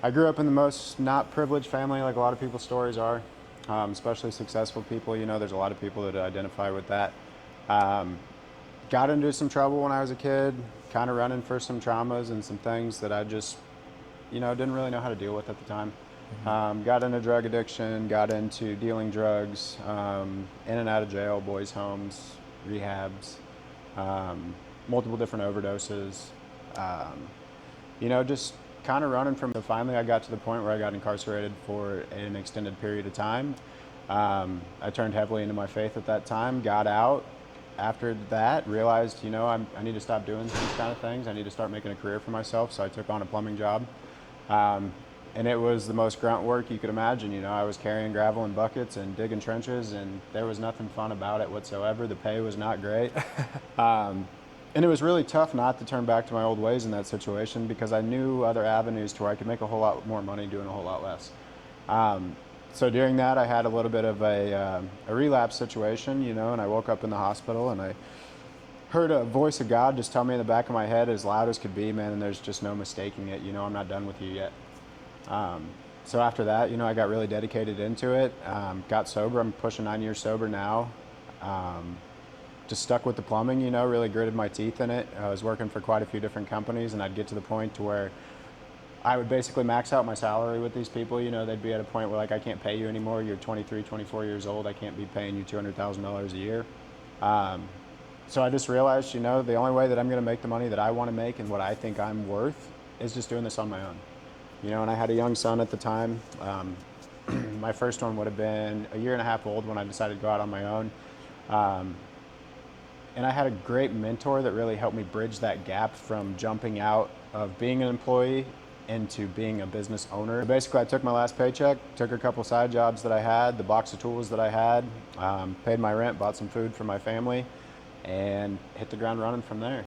I grew up in the most not privileged family, like a lot of people's stories are, especially successful people. You know, there's a lot of people that identify with that. Um, Got into some trouble when I was a kid, kind of running for some traumas and some things that I just, didn't really know how to deal with at the time. Hmm. Got into drug addiction, got into dealing drugs, in and out of jail, boys' homes, rehabs, um, multiple different overdoses. Um, just kind of running from. So finally, I got to the point where I got incarcerated for an extended period of time. I turned heavily into my faith at that time, got out. After that, realized, I need to stop doing these kind of things. I need to start making a career for myself. So I took on a plumbing job. Um, and it was the most grunt work you could imagine. I was carrying gravel in buckets and digging trenches, and there was nothing fun about it whatsoever. The pay was not great. Um, and it was really tough not to turn back to my old ways in that situation because I knew other avenues to where I could make a whole lot more money doing a whole lot less. Um, so during that, I had a little bit of a relapse situation, and I woke up in the hospital and I heard a voice of God just tell me in the back of my head as loud as could be, man, and there's just no mistaking it. I'm not done with you yet. Um, so after that, I got really dedicated into it, got sober. I'm pushing 9 years sober now. Um, just stuck with the plumbing, really gritted my teeth in it. I was working for quite a few different companies, and I'd get to the point to where I would basically max out my salary with these people. They'd be at a point where, like, I can't pay you anymore. You're 23, 24 years old. I can't be paying you $200,000 a year. Um, so I just realized, the only way that I'm going to make the money that I want to make and what I think I'm worth is just doing this on my own. And I had a young son at the time. My first one would have been a year and a half old when I decided to go out on my own. Um, and I had a great mentor that really helped me bridge that gap from jumping out of being an employee into being a business owner. Basically, I took my last paycheck, took a couple side jobs that I had, the box of tools that I had, paid my rent, bought some food for my family, and hit the ground running from there.